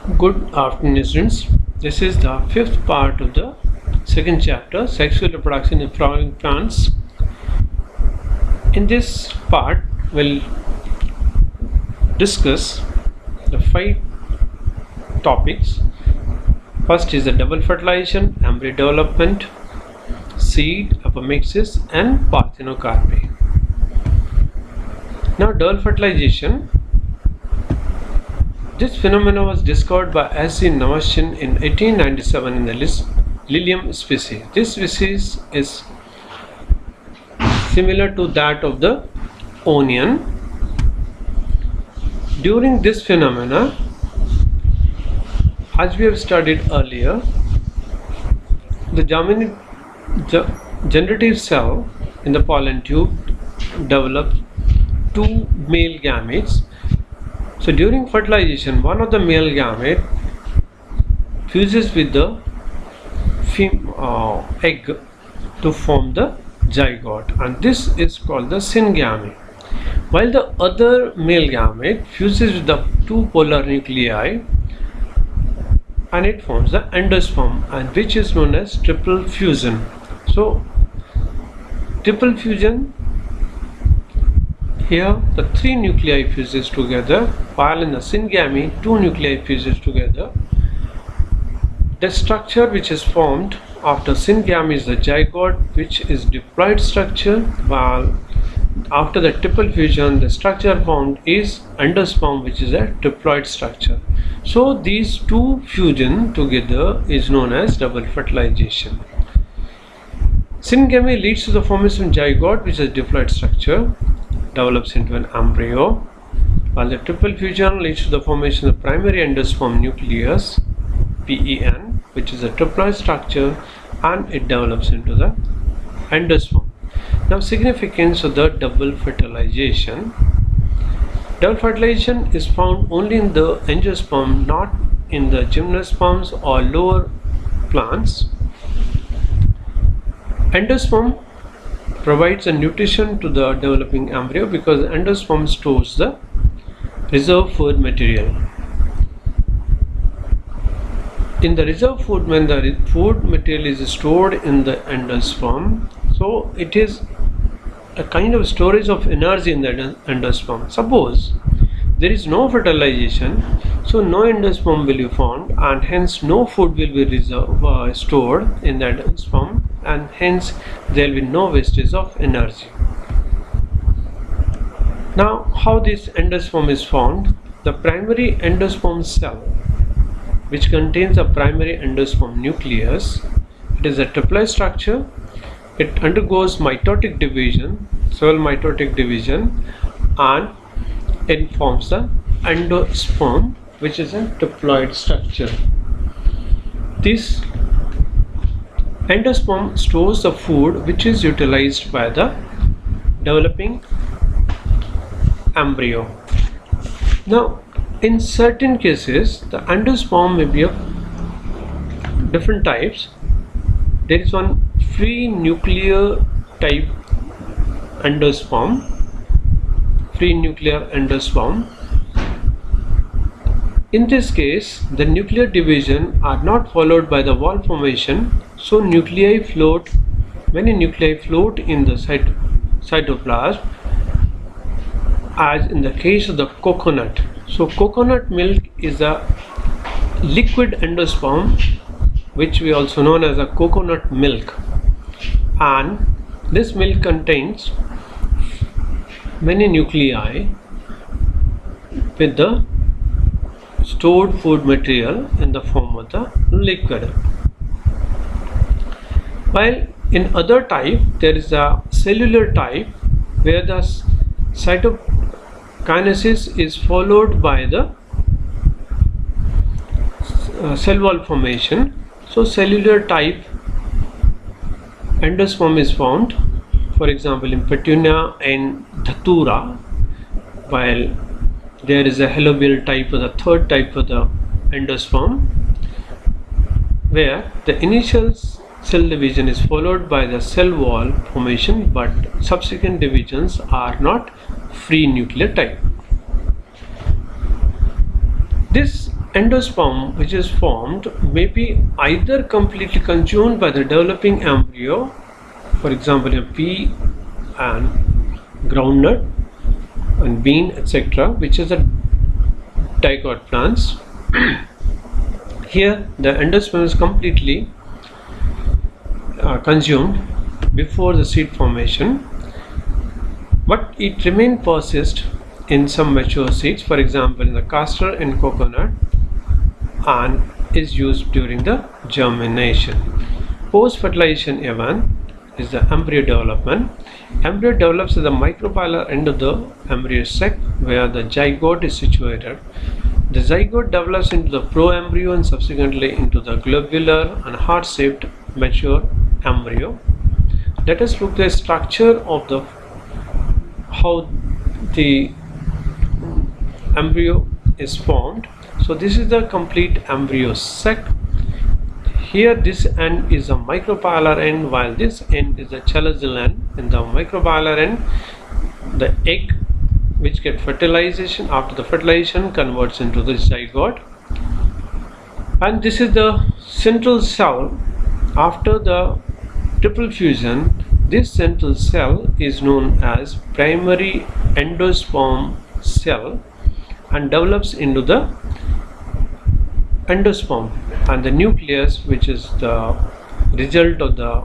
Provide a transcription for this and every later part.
Good afternoon, students. This is the fifth part of the second chapter, sexual reproduction in flowering plants. In this part, we'll discuss the 5 topics. First is the double fertilization, embryo development, seed, apomixis, and parthenocarpy. Now, double fertilization. This phenomenon was discovered by S.C. Navashin in 1897 in the Lilium species. This species is similar to that of the onion. During this phenomena, as we have studied earlier, the generative cell in the pollen tube develops 2 male gametes. So during fertilization, one of the male gamete fuses with the egg to form the zygote, and this is called the syngamy. While the other male gamete fuses with the 2 polar nuclei and it forms the endosperm, and which is known as triple fusion. So triple fusion, here the 3 nuclei fuses together, while in the syngamy 2 nuclei fuses together. The structure which is formed after syngamy is the zygote, which is diploid structure, while after the triple fusion the structure formed is endosperm, which is a triploid structure. So these 2 fusion together is known as double fertilization. Syngamy leads to the formation of zygote, which is a diploid structure, develops into an embryo, while the triple fusion leads to the formation of primary endosperm nucleus, PEN, which is a triploid structure, and it develops into the endosperm. Now, significance of the double fertilization. Double fertilization is found only in the angiosperm, not in the gymnosperms or lower plants. Endosperm provides a nutrition to the developing embryo because the endosperm stores the reserve food material. In the reserve food, when the food material is stored in the endosperm, so it is a kind of storage of energy in the endosperm. Suppose there is no fertilization, so no endosperm will be formed, and hence no food will be stored in the endosperm, and hence there will be no wastage of energy. Now, how this endosperm is formed? The primary endosperm cell, which contains a primary endosperm nucleus, it is a triploid structure. It undergoes mitotic division, cell mitotic division, and it forms the endosperm, which is a triploid structure. This endosperm stores the food which is utilized by the developing embryo. Now, in certain cases, the endosperm may be of different types. There is one free nuclear type endosperm, free nuclear endosperm. In this case, the nuclear division are not followed by the wall formation, so many nuclei float in the cytoplasm, as in the case of the coconut. So coconut milk is a liquid endosperm, which we also known as a coconut milk, and this milk contains many nuclei with the stored food material in the form of the liquid. While in other type, there is a cellular type where the cytokinesis is followed by the cell wall formation. So cellular type endosperm is found, for example, in Petunia and Dhatura, while there is a halobial type, or the third type of the endosperm, where the initial cell division is followed by the cell wall formation, but subsequent divisions are not free nuclear type. This endosperm which is formed may be either completely consumed by the developing embryo, for example a pea and groundnut and bean etc., which is a dicot plants. Here the endosperm is completely consumed before the seed formation, but it remains persist in some mature seeds, for example in the castor and coconut, and is used during the germination. Post-fertilization event is the embryo development. Embryo develops at the micropylar end of the embryo sac where the zygote is situated. The zygote develops into the proembryo and subsequently into the globular and heart-shaped mature embryo. Let us look at the structure of the how the embryo is formed. So this is the complete embryo sac. Here this end is a micropylar end, while this end is the chalazal end. In the micropylar end, the egg which get fertilization, after the fertilization converts into the zygote, and this is the central cell. After the triple fusion, this central cell is known as primary endosperm cell and develops into the endosperm, and the nucleus which is the result of the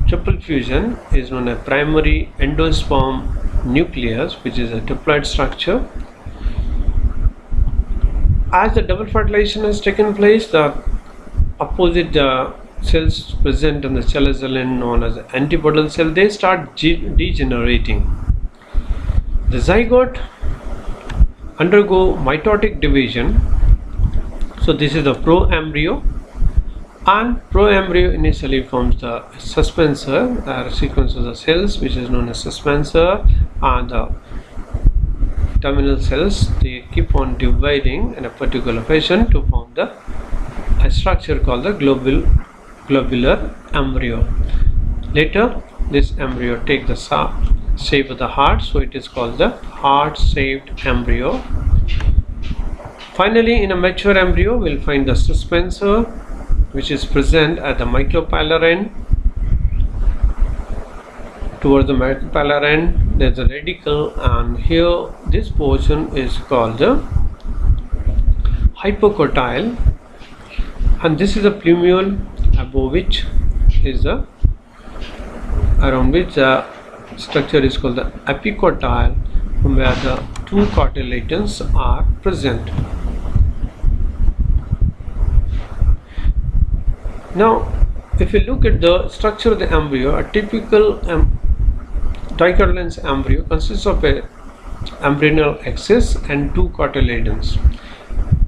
triple fusion is known as primary endosperm nucleus, which is a triploid structure. As the double fertilization has taken place, the opposite cells present in the chalazal end known as antipodal cell, they start degenerating. The zygote undergo mitotic division. So this is the proembryo, and proembryo initially forms the suspensor, a sequence of the cells which is known as suspensor, and the terminal cells, they keep on dividing in a particular fashion to form a structure called the globular embryo. Later this embryo takes the shape of the heart, so it is called the heart-shaped embryo. Finally, in a mature embryo, we'll find the suspensor which is present at the micropylar end. Towards the micropylar end, there's a radicle, and here this portion is called the hypocortile, and this is a plumule above which is the around which the structure is called the epicortile, where the two cotyledons are present. Now, if you look at the structure of the embryo, a typical dicotyledonous embryo consists of a embryonal axis and two cotyledons.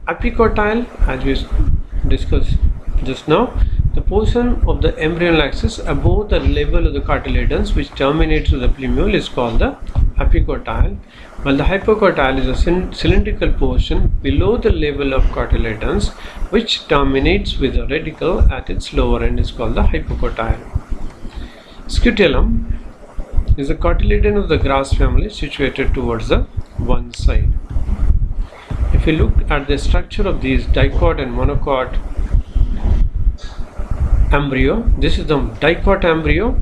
Epicortile, as we discussed just now, the portion of the embryonal axis above the level of the cotyledons which terminates with the plumule is called the epicortile, while the hypocortile is a cylindrical portion below the level of cotyledons which terminates with a radicle at its lower end is called the hypocortile. Scutellum is a cotyledon of the grass family situated towards the one side. If you look at the structure of these dicot and monocot embryo, this is the dicot embryo.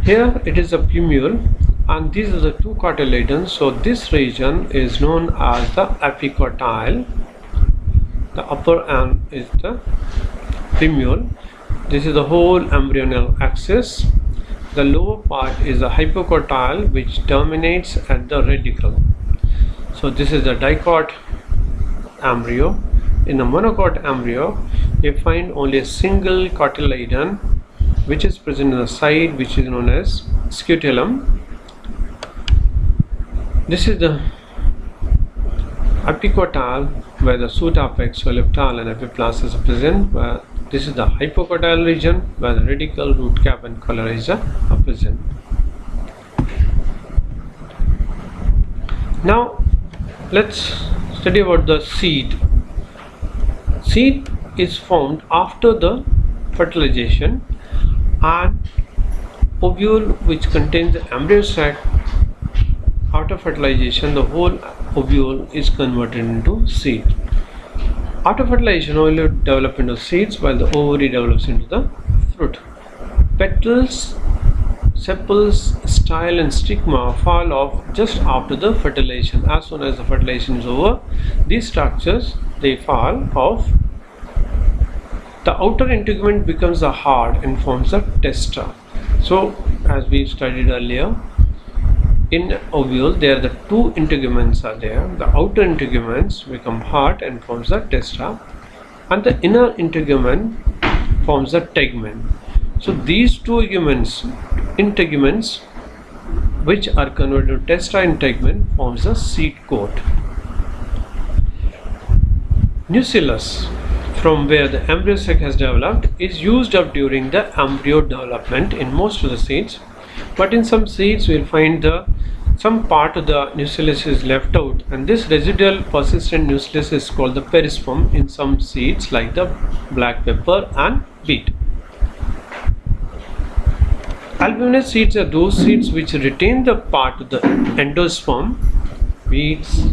Here it is a plumule, and these are the two cotyledons, so this region is known as the epicortile. The upper end is the plumule. This is the whole embryonal axis. The lower part is the hypocortile which terminates at the radicle. So this is the dicot embryo. In the monocot embryo, you find only a single cotyledon which is present on the side, which is known as scutellum. This is the epicortile where the shoot apex, soleptal and epiplast are present. This is the hypocortile region where the radicle, root cap and coleorasia are present. Now let's study about the seed. Seed is formed after the fertilization, and ovule which contains the embryo sac. After fertilization, the whole ovule is converted into seed. After fertilization, ovule develop into seeds while the ovary develops into the fruit. Petals, sepals, style and stigma fall off just after the fertilization. As soon as the fertilization is over, these structures they fall off. The outer integument becomes a hard and forms a testa. So, as we studied earlier, in ovule there the two integuments are there. The outer integuments become hard and forms a testa, and the inner integument forms a tegument. So these two integuments which are converted to testa and tegument forms a seed coat. Nucellus, from where the embryo sac has developed, is used up during the embryo development in most of the seeds, but in some seeds we will find some part of the nucellus is left out, and this residual persistent nucellus is called the perisperm in some seeds like the black pepper and beet. Albuminous seeds are those seeds which retain the part of the endosperm. Beets,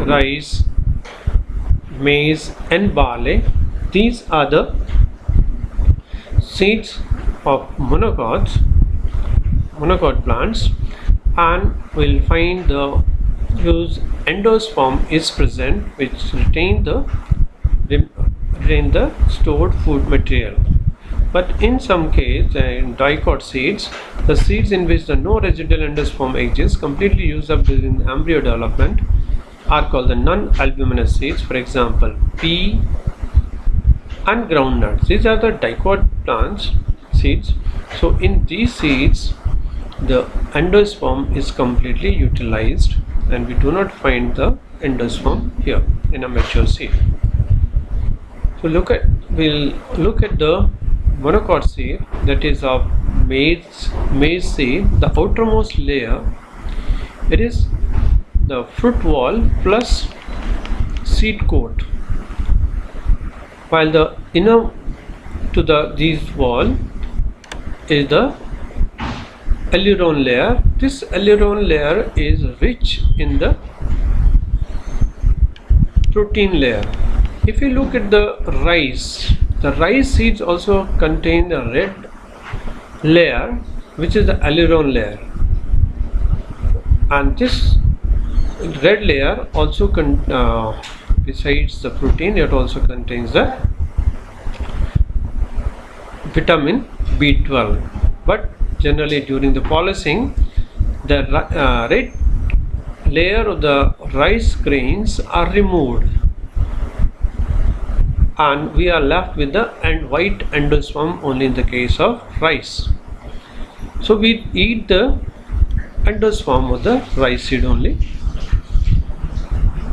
rice, maize and barley, these are the seeds of monocot plants, and we'll find the whose endosperm is present, which retain the stored food material. But in some case, in dicot seeds, the seeds in which the no residual endosperm exists completely used up during embryo development are called the non-albuminous seeds. For example, pea and groundnuts. These are the dicot plants seeds. So in these seeds, the endosperm is completely utilized, and we do not find the endosperm here in a mature seed. So we'll look at the monocot seed, that is of maize seed. The outermost layer, it is the fruit wall plus seed coat, while the inner to these wall is the aileron layer. This aileron layer is rich in the protein layer. If you look at the rice seeds also contain a red layer, which is the aileron layer, and this red layer also besides the protein, it also contains the vitamin B12. But generally during the polishing, the red layer of the rice grains are removed, and we are left with the white endosperm only in the case of rice. So we eat the endosperm of the rice seed only.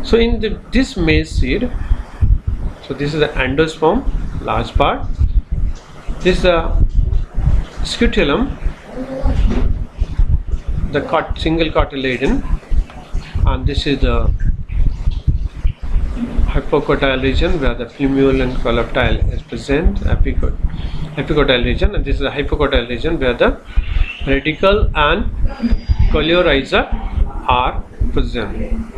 So in this maize seed, so this is the endosperm, large part. This is the scutellum, the single cotyledon, and this is the hypocotyl region where the plumule and coleoptile is present, epicotyl region, and this is the hypocotyl region where the radicle and coleorhiza are present.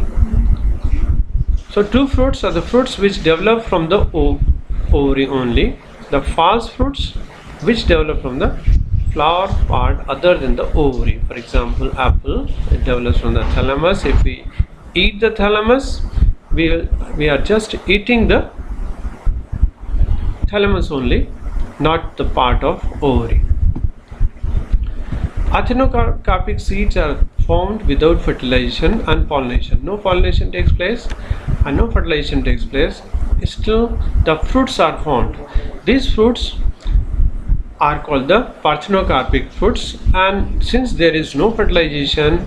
So two fruits are the fruits which develop from the ovary only. The false fruits which develop from the flower part other than the ovary. For example, apple, it develops from the thalamus. If we eat the thalamus, we are just eating the thalamus only, not the part of ovary. Athenocarpic seeds are formed without fertilization and pollination. No pollination takes place and no fertilization takes place. Still, the fruits are formed. These fruits are called the parthenocarpic fruits, and since there is no fertilization,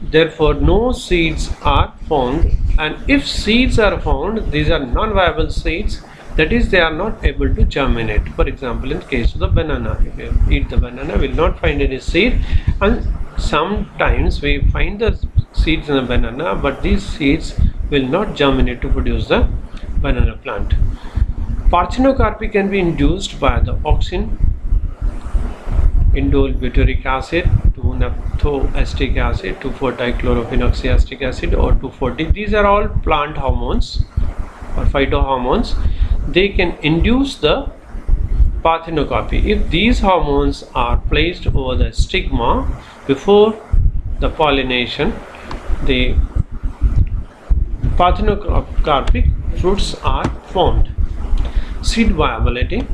therefore no seeds are found, and if seeds are found, these are non-viable seeds, that is, they are not able to germinate. For example, in the case of the banana, if you eat the banana, we will not find any seed, and sometimes we find the seeds in the banana, but these seeds will not germinate to produce the banana plant. Parthenocarpy can be induced by the auxin, indole butyric acid, to 2,4-naphthoacetic acid, 2,4-dichlorophenoxyacetic acid, or 2,4-D. These are all plant hormones or phytohormones. They can induce the parthenocopy. If these hormones are placed over the stigma before the pollination, the parthenocarpic fruits are formed. Seed viability.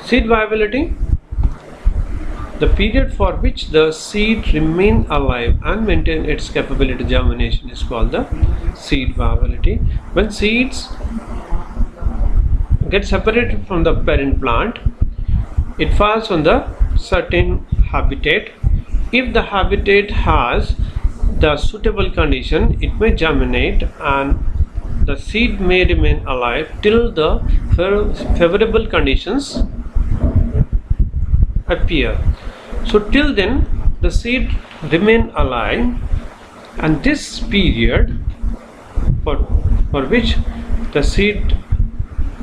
Seed viability, the period for which the seed remain alive and maintain its capability to germination, is called the seed viability. When seeds get separated from the parent plant, it falls on the certain habitat. If the habitat has the suitable condition, it may germinate and the seed may remain alive till the favorable conditions appear. So till then the seed remain alive, and this period for which the seed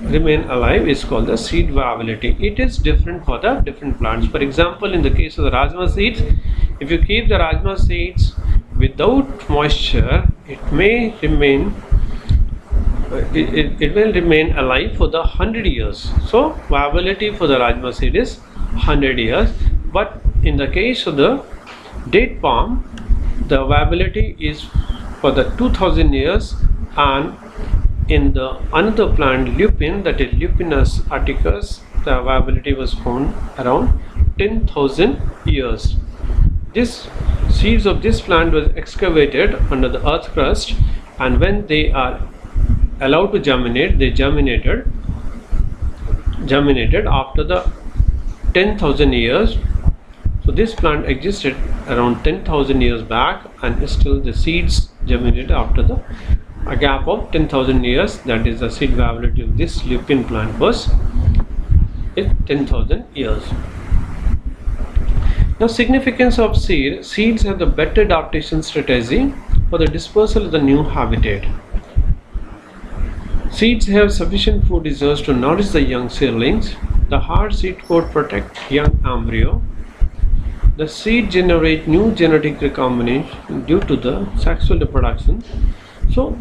remain alive is called the seed viability. It is different for the different plants. For example, in the case of the rajma seeds, if you keep the rajma seeds without moisture, it may remain it will remain alive for the 100 years. So viability for the rajma seed is 100 years. But in the case of the date palm, the viability is for the 2000 years, and in the another plant, lupin, that is Lupinus atticus, the viability was found around 10,000 years. This seeds of this plant was excavated under the earth crust, and when they are allowed to germinate, they germinated after the 10,000 years. So this plant existed around 10,000 years back, and still the seeds germinated after a gap of 10,000 years. That is, the seed viability of this lupin plant was 10,000 years. Now, significance of seeds have the better adaptation strategy for the dispersal of the new habitat. Seeds have sufficient food reserves to nourish the young seedlings. The hard seed coat protects young embryo. The seed generate new genetic recombination due to the sexual reproduction. So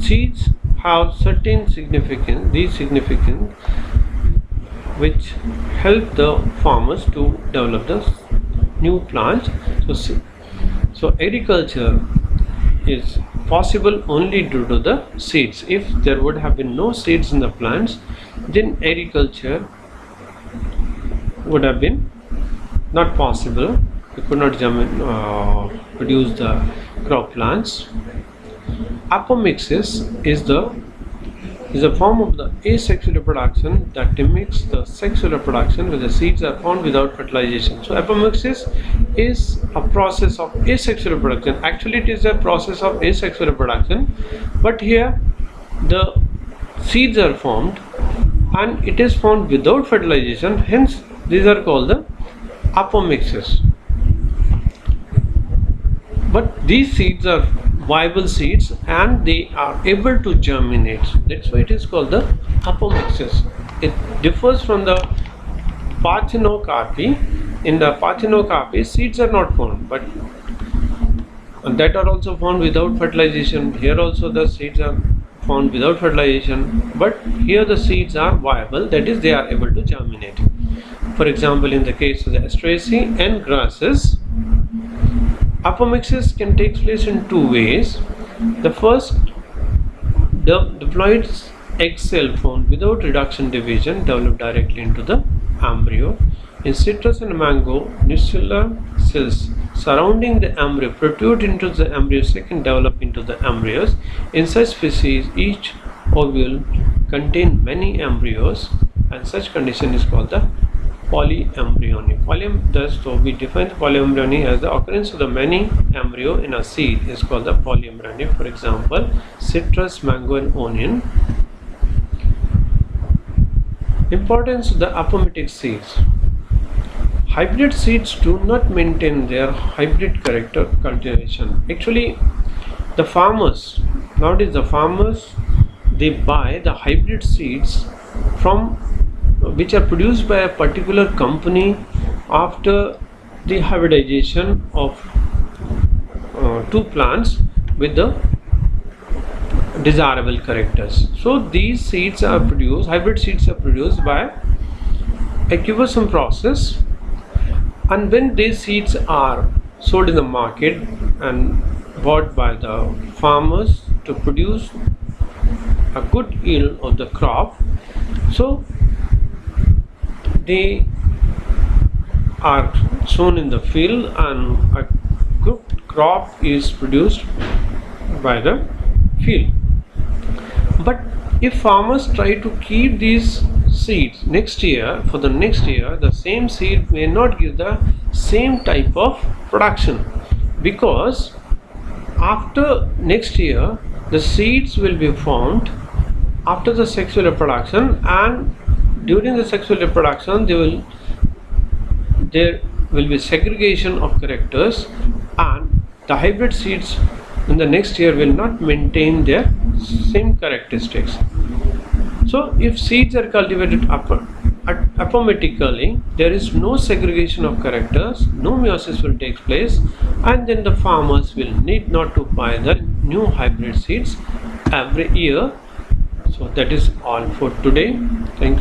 seeds have certain significance, which help the farmers to develop the new plants. So agriculture is possible only due to the seeds. If there would have been no seeds in the plants, then agriculture would have been not possible. We could not produce the crop plants. Apomixis is a form of the asexual reproduction that mimics the sexual reproduction, where the seeds are found without fertilization. So apomixis is a process of asexual reproduction. Actually, it is a process of asexual reproduction, but here the seeds are formed and it is found without fertilization. Hence, these are called the apomixis. But these seeds are viable seeds and they are able to germinate. That's why it is called the apomixis. It differs from the parthenocarpy. In the parthenocarpy, seeds are not found, but that are also found without fertilization. Here also the seeds are found without fertilization, but here the seeds are viable, that is, they are able to germinate. For example, in the case of the Asteraceae and grasses, apomixis can take place in two ways. The first, the diploid egg cell found without reduction division develop directly into the embryo. In citrus and mango, nuclear cells surrounding the embryo protrude into the embryo and develop into the embryos. In such species, each ovule contains many embryos, and such condition is called the polyembryony. So we define the polyembryony as the occurrence of the many embryo in a seed is called the polyembryony. For example, citrus, mango, and onion. Importance of the apomictic seeds. Hybrid seeds do not maintain their hybrid character cultivation. Actually, the farmers, nowadays the farmers, they buy the hybrid seeds from which are produced by a particular company after the hybridization of two plants with the desirable characters. So these seeds are produced, hybrid seeds are produced by incubation process, and when these seeds are sold in the market and bought by the farmers to produce a good yield of the crop, so they are sown in the field and a good crop is produced by the field. But if farmers try to keep these seeds next year, for the next year the same seed may not give the same type of production, because after next year the seeds will be formed after the sexual reproduction, and during the sexual reproduction there will be segregation of characters, and the hybrid seeds in the next year will not maintain their same characteristics. So if seeds are cultivated apoptotically, there is no segregation of characters, no meiosis will take place, and then the farmers will need not to buy the new hybrid seeds every year. So that is all for today. Thank you.